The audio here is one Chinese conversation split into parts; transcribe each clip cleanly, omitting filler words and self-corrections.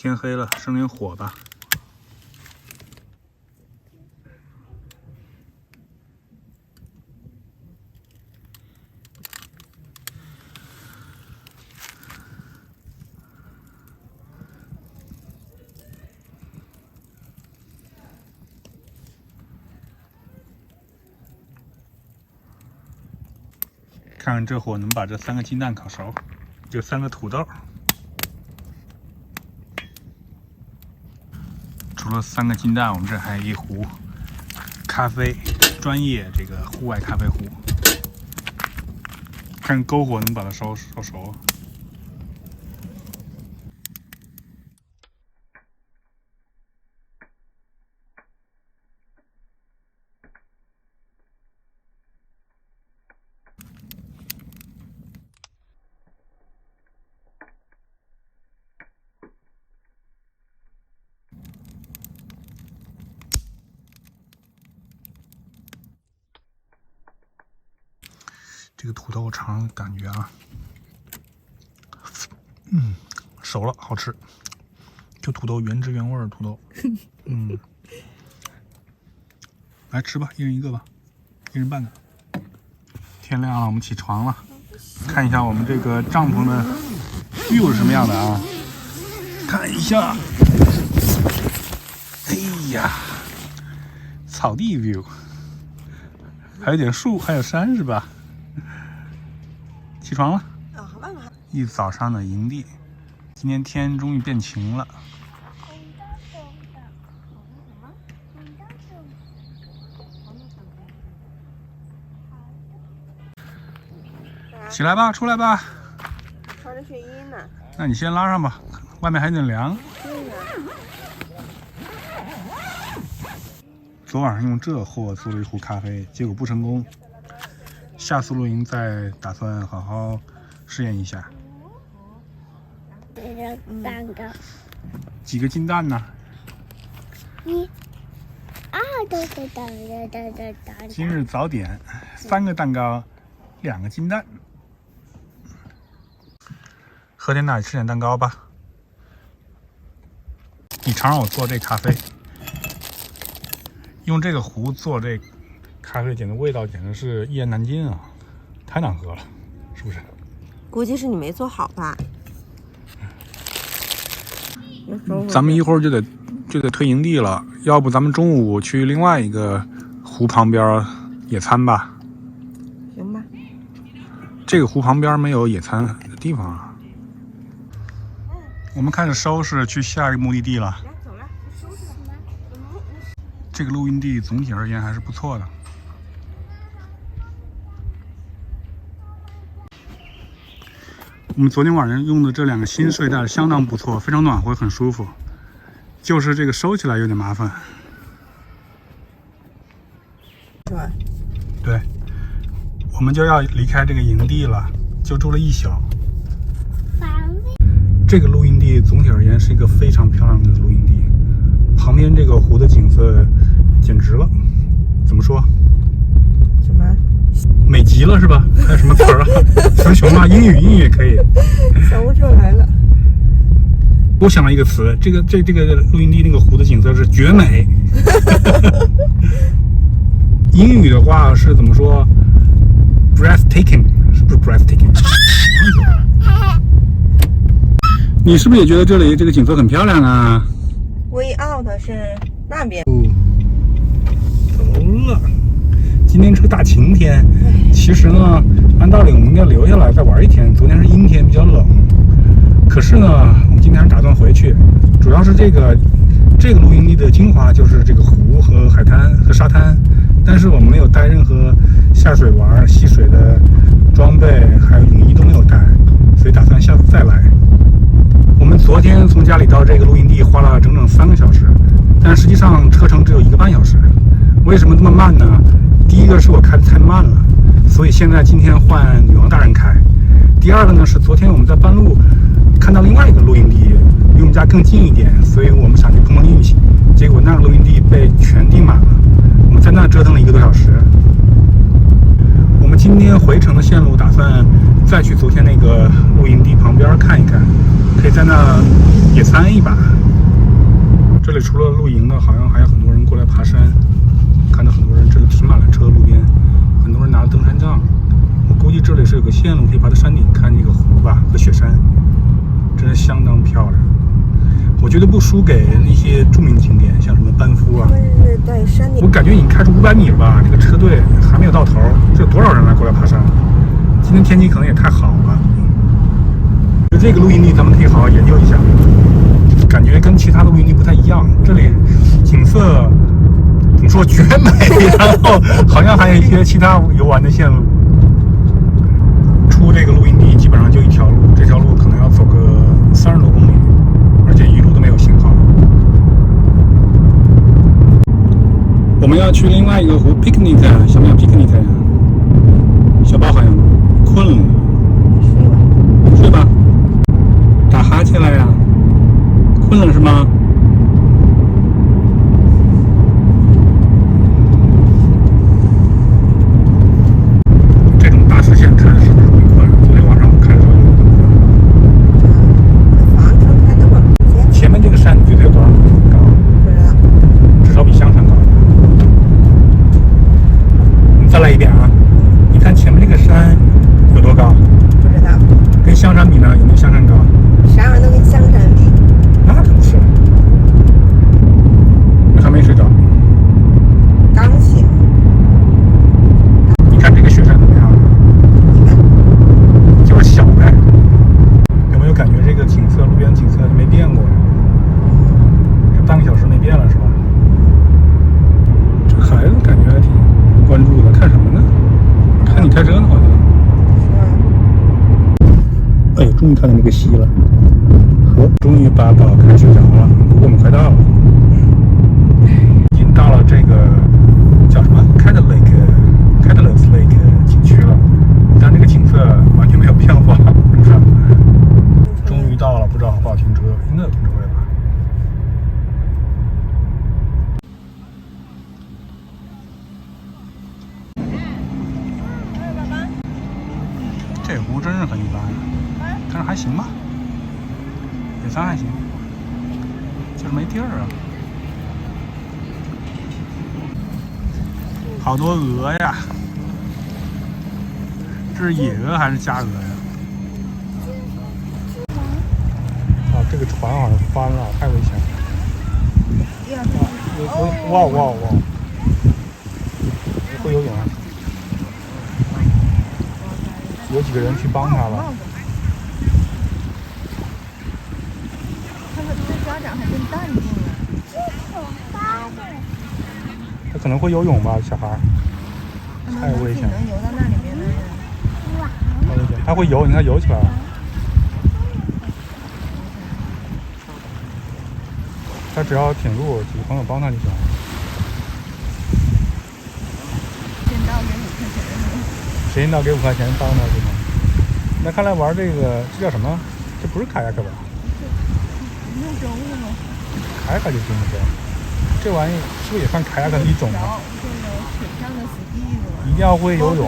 天黑了，生点火吧。看看这火能把这3个金蛋烤熟，就3个土豆。除了3个金蛋，我们这还有一壶咖啡，专业这个户外咖啡壶。看篝火能把它烧熟。这个土豆尝感觉啊，熟了，好吃。就土豆原汁原味的土豆，来吃吧，一人一个吧，一人半个。天亮了，我们起床了，看一下我们这个帐篷的 view 是什么样的啊？看一下，哎呀，草地 view， 还有点树，还有山是吧？起床了，一早上的营地。今天天终于变晴了。起来吧，出来吧。穿着睡衣呢。那你先拉上吧，外面还有点凉。昨晚上用这货做了一壶咖啡，结果不成功。下次露营再打算好好试验一下。蛋糕几个金蛋呢？今日早点3个蛋糕，2个金蛋。喝点奶，吃点蛋糕吧。你尝尝我做这咖啡，用这个壶做这咖啡，简直味道简直是一言难尽啊，太难喝了，是不是？估计是你没做好吧。咱们一会儿就得退营地了，要不咱们中午去另外一个湖旁边野餐吧？行吧。这个湖旁边没有野餐的地方啊。我们开始收拾，去下一个目的地了。走了，收拾吧。这个露营地总体而言还是不错的。我们昨天晚上用的这2个新睡袋相当不错，非常暖和，很舒服。就是这个收起来有点麻烦。是吧？对，我们就要离开这个营地了，就住了1宿。这个露营地总体而言是一个非常漂亮的露营地，旁边这个湖的景色简直了，怎么说？什么？美极了是吧？还有什么词儿啊？词穷啊，英语也可以。想不出来了。我想了一个词，这个露营地那个湖的景色是绝美。英语的话是怎么说 ？breathtaking， 是不是 breathtaking？ 你是不是也觉得这里这个景色很漂亮啊 ？Way out 是那边。走了。今天是个大晴天，其实呢，按道理我们应该留下来再玩1天。昨天是阴天，比较冷。可是呢，我们今天还打算回去，主要是这个露营地的精华就是这个湖和海滩和沙滩，但是我们没有带任何下水玩、戏水的装备，还有泳衣都没有带，所以打算下次再来。我们昨天从家里到这个露营地花了整整3个小时，但实际上车程只有1个半小时。为什么这么慢呢？第一个是我开的太慢了，所以今天换女王大人开。第二个呢是昨天我们在半路看到另外一个露营地，离我们家更近一点，所以我们想去碰碰运气。结果那个露营地被全订满了，我们在那折腾了1个多小时。我们今天回程的线路打算再去昨天那个露营地旁边看一看，可以在那野餐一把。这里除了露营的，好像还有很多人过来爬山。看到很多人这里停满了车，路边很多人拿着登山杖。我估计这里是有个线路可以爬到山顶看这个湖吧和雪山，真是相当漂亮。我觉得不输给那些著名景点，像什么班夫啊。是在山顶。我感觉已经开出500米了吧，这个车队还没有到头，这有多少人来过来爬山？今天天气可能也太好了。这个露营地咱们可以好好研究一下，感觉跟其他的露营地不太一样。这里景色怎么说绝美，然后好像还有一些其他游玩的线路。出这个露营地基本上就一条路，这条路可能要走个30多公里，而且一路都没有信号。我们要去另外一个湖 picnic， 想不想 picnic？ 小宝好像困了，睡吧，打哈欠了呀？困了是吗？这种大实线看是不是容易困？昨天晚上我看的时候有点困。房车开那么直接？前面这个山你觉得有多少米高？不知道。至少比香山高。你再来一遍啊！你看前面这个山有多高？不知道。跟香山比呢？有没有香山高？啥玩意儿都跟香山比。那可不是。你还没睡着？刚醒。你看这个雪山怎么样？你看。就是小呗。有没有感觉这个景色，路边景色没变过？这半个小时没变了是吧？这孩子感觉还挺关注的，看什么呢？看你开车呢好像。哎，终于看到那个溪了，河终于把宝看睡着了。不过我们快到了，已经到了这个叫什么Catalyst Lake 景区了，但这个景色完全没有变化，是不是？终于到了，不知道好不好停车，应该有停车位吧？这湖真是很一般，但是还行吧，也算还行，就是没地儿啊。好多鹅呀，这是野鹅还是家鹅呀？啊，这个船好像翻了，太危险了。啊，哇！会游泳啊？有几个人去帮他了。他们这家长还真淡定了。他可能会游泳吧，小孩。太危险了。能游到那里面的人。太危险，他会游，你看游起来了。他只要挺路，几个朋友帮他就行了。谁到给5块钱帮他是吗？那看来玩这个，这叫什么？这不是卡亚克吧？用着物吗？卡亚克就不用这，这玩意是不是也算卡亚克的一种呢？水上的 ski 一定要会游泳。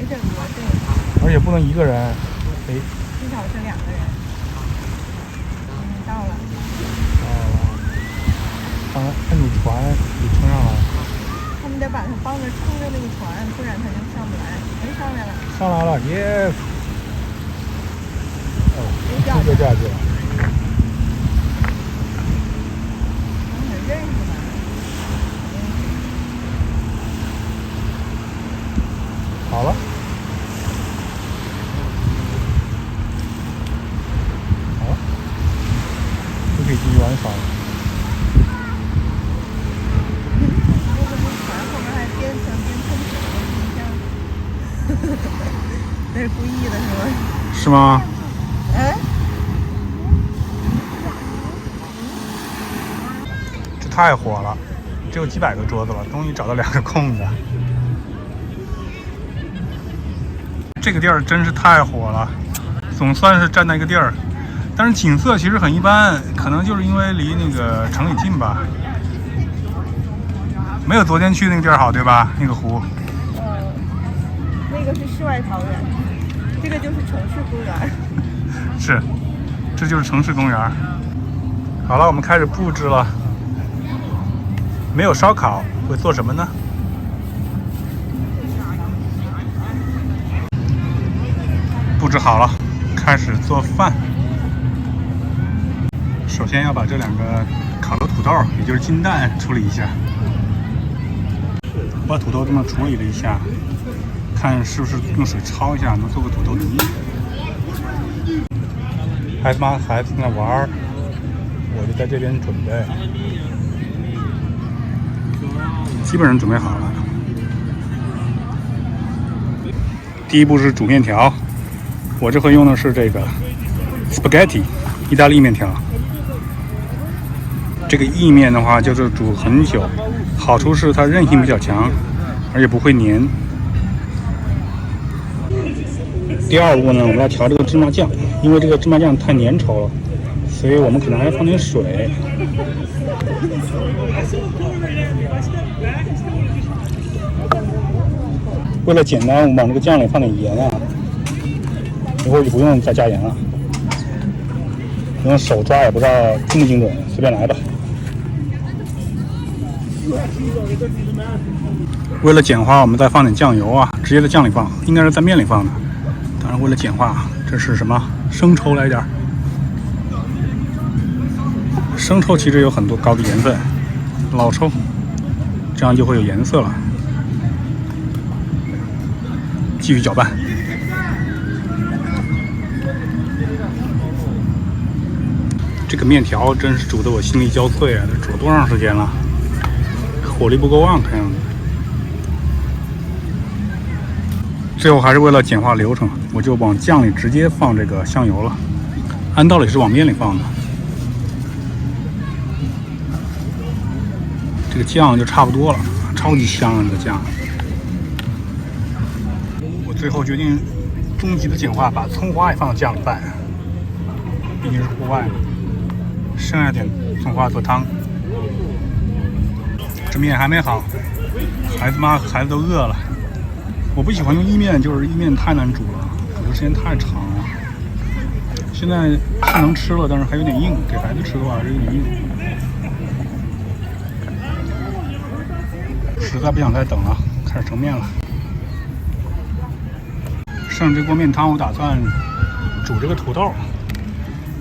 有点多，对。而且不能一个人，哎。至少是2个人。到了。看按住船给撑上来。他们得把他帮着撑着那个船，不然他就上不来。哎，上来了。上来了，耶！哦，就掉下去了。很认识吧？好了。好了，就可以继续玩耍了。那是故意的是吗？是吗？哎，这太火了，只有几百个桌子了，终于找到2个空的。这个地儿真是太火了，总算是站在一个地儿，但是景色其实很一般，可能就是因为离那个城里近吧，没有昨天去那个地儿好，对吧？那个湖。那个是世外桃源，这个就是城市公园。是，这就是城市公园。好了，我们开始布置了。没有烧烤，会做什么呢？布置好了，开始做饭。首先要把这2个烤的土豆，也就是金蛋处理一下。把土豆这么处理了一下，看是不是用水焯一下，能做个土豆泥。孩子在那玩，我就在这边准备，基本上准备好了。第一步是煮面条，我这回用的是这个 spaghetti 意大利面条。这个意面的话就是煮很久，好处是它韧性比较强，而且不会粘。第2步呢，我们要调这个芝麻酱，因为这个芝麻酱太粘稠了，所以我们可能还要放点水。为了简单，我们往这个酱里放点盐啊，一会儿就不用再加盐了。用手抓也不知道精不精准，随便来吧。为了简化，我们再放点酱油啊，直接在酱里放，应该是在面里放的。当然，为了简化，这是什么？生抽来点儿。生抽其实有很多高的盐分，老抽，这样就会有颜色了。继续搅拌。这个面条真是煮得我心力交瘁啊！这煮了多长时间了？火力不够旺，看样子。最后还是为了简化流程，我就往酱里直接放这个香油了。按道理是往面里放的。这个酱就差不多了，超级香啊！这个酱。我最后决定终极的简化，把葱花也放到酱里拌。毕竟是户外，剩下点葱花做汤。这面还没好，孩子都饿了。我不喜欢用意面，就是意面太难煮了，煮的时间太长了。现在是能吃了，但是还有点硬，给孩子吃的话还是有点硬。实在不想再等了，开始盛面了。剩这锅面汤，我打算煮这个土豆，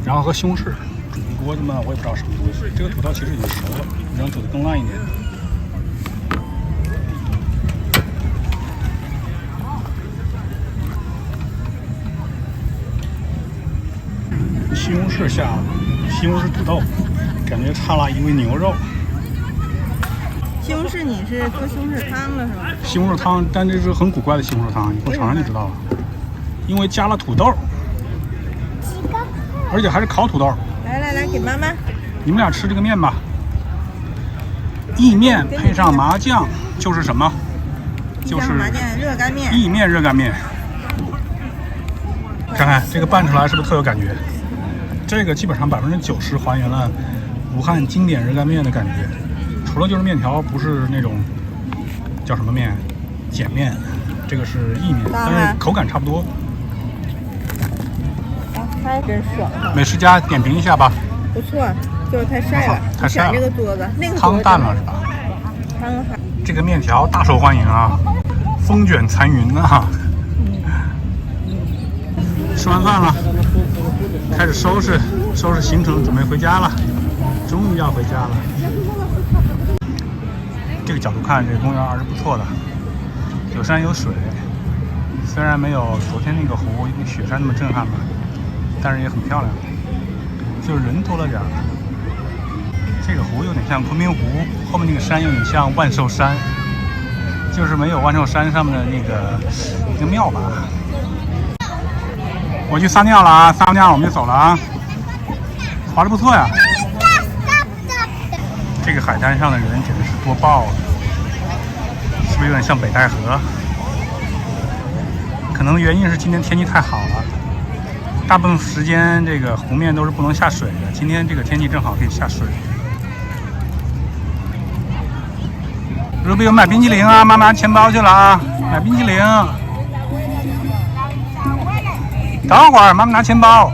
然后和西红柿煮一锅子嘛，我也不知道什么东西。这个土豆其实已经熟了，然后煮得更烂一点。西红柿下了，西红柿土豆，感觉差了一味牛肉。西红柿你是做西红柿汤了是吧？西红柿汤，但这是很古怪的西红柿汤，以后尝尝就知道了。因为加了土豆，而且还是烤土豆。来，给妈妈。你们俩吃这个面吧。意面配上麻酱就是什么？就是麻酱热干面。意面热干面。看看这个拌出来是不是特有感觉？这个基本上90%还原了武汉经典热干面的感觉，除了就是面条不是那种叫什么面，碱面，这个是意面，但是口感差不多。太真爽了！美食家点评一下吧。不错，就是太晒了，太晒了。这个桌子，那个汤淡了是吧？汤还。这个面条大受欢迎啊，风卷残云啊。吃完饭了，开始收拾行程，准备回家了。终于要回家了。这个角度看，这个公园还是不错的，有山有水。虽然没有昨天那个湖那雪山那么震撼吧，但是也很漂亮。就是人多了点儿。这个湖有点像昆明湖，后面那个山有点像万寿山，就是没有万寿山上面的那个庙吧。我去撒尿了啊！撒完尿我们就走了啊！滑得不错呀。这个海滩上的人简直是多爆了，是不是有点像北戴河？可能原因是今天天气太好了，大部分时间这个湖面都是不能下水的，今天这个天气正好可以下水。Ruby 有买冰激凌啊，妈妈拿钱包去了啊，买冰激凌。等会儿，妈妈拿钱包。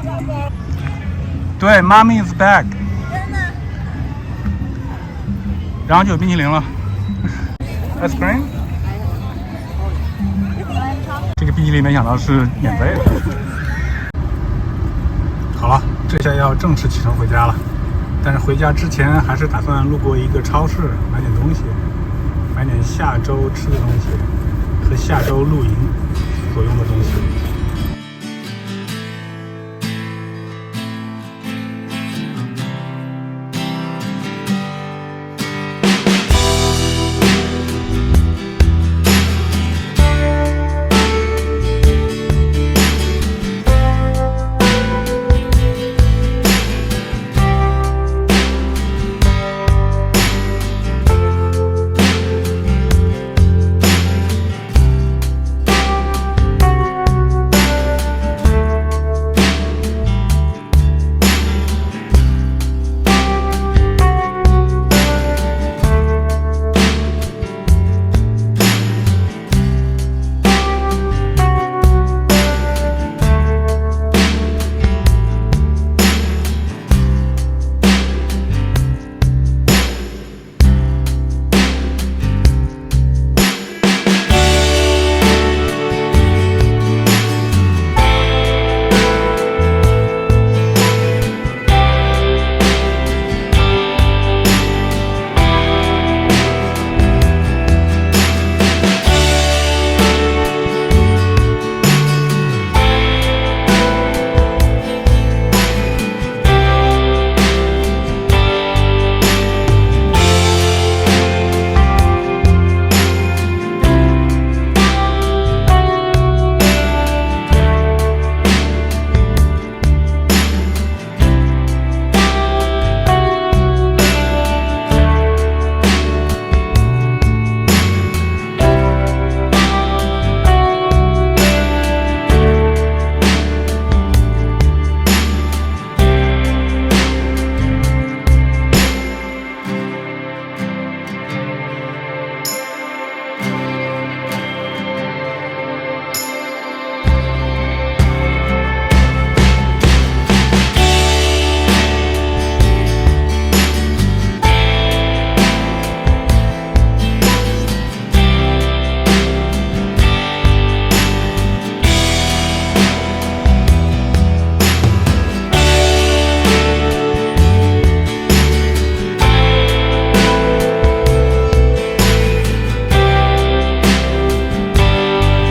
对 ，Mommy is back。然后就有冰淇淋了 ，ice cream。这个冰淇淋没想到是免费的。好了，这下要正式启程回家了。但是回家之前还是打算路过一个超市买点东西，买点下周吃的东西和下周露营所用的东西。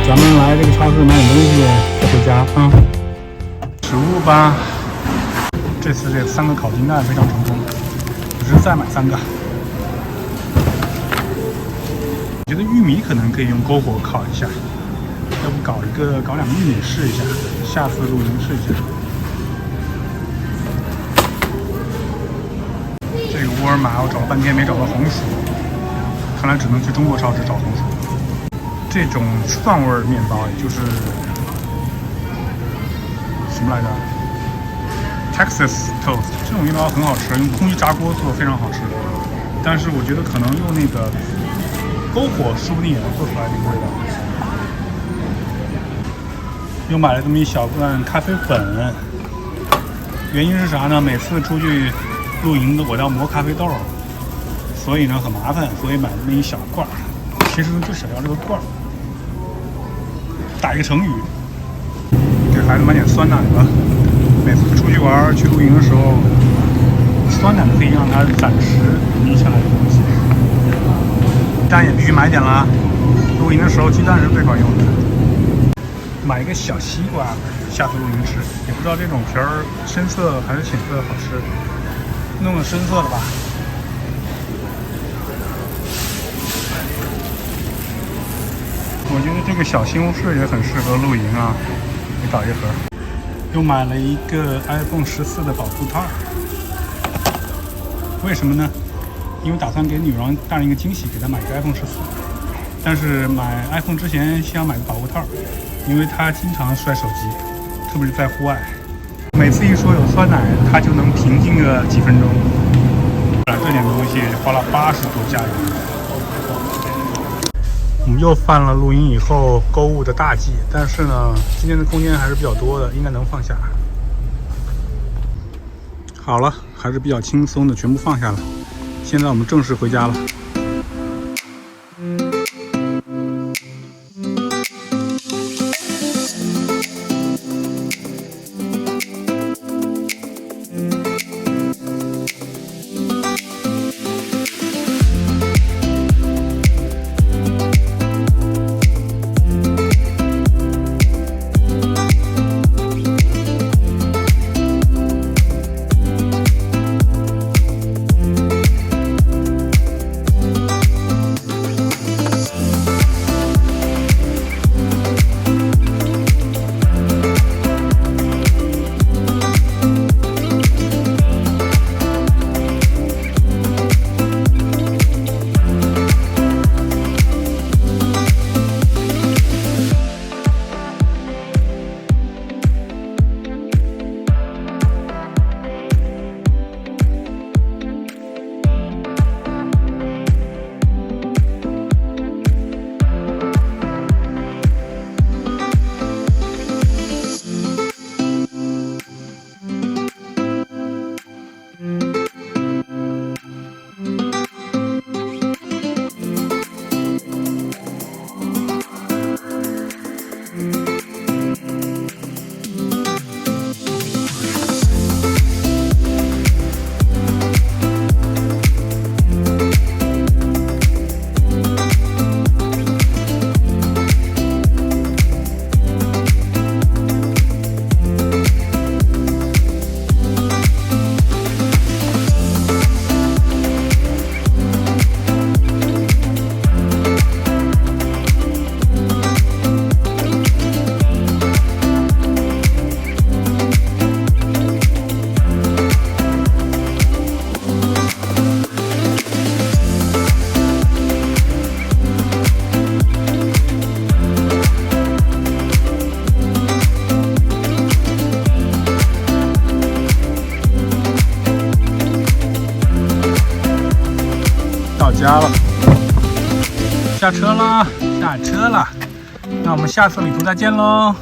咱们来这个超市买点东西再回家啊。食物吧，这次这3个烤鸡蛋非常成功，只是再买3个。我觉得玉米可能可以用篝火烤一下，要不搞2个玉米试一下，下次露营试一下。这个沃尔玛我找了半天没找到红薯，看来只能去中国超市找红薯。这种蒜味面包，也就是什么来着 ，Texas Toast， 这种面包很好吃，用空气炸锅做非常好吃。但是我觉得可能用那个篝火，说不定也能做出来这个味道。又买了这么一小罐咖啡粉，原因是啥呢？每次出去露营的我要磨咖啡豆，所以呢很麻烦，所以买那么一小罐。其实就想要这个罐儿。打一个成语，给孩子买点酸奶吧。每次出去玩、去露营的时候，酸奶可以让他暂时停下来的东西。鸡蛋也必须买点啦，露营的时候鸡蛋是最管用的。买一个小西瓜，下次露营吃。也不知道这种皮儿深色还是浅色好吃，弄个深色的吧。我觉得这个小西红柿也很适合露营啊，你搞一盒。又买了一个 iPhone 14的保护套，为什么呢？因为打算给女儿大人一个惊喜，给她买个 iPhone 14。但是买 iPhone 之前先要买个保护套，因为她经常摔手机，特别是在户外。每次一说有酸奶，她就能平静个几分钟。这点东西花了80多加元。我们又犯了露营以后购物的大忌，但是呢，今天的空间还是比较多的，应该能放下。好了，还是比较轻松的，全部放下了。现在我们正式回家了。到家了，下车啦，下车了。那我们下次旅途再见喽。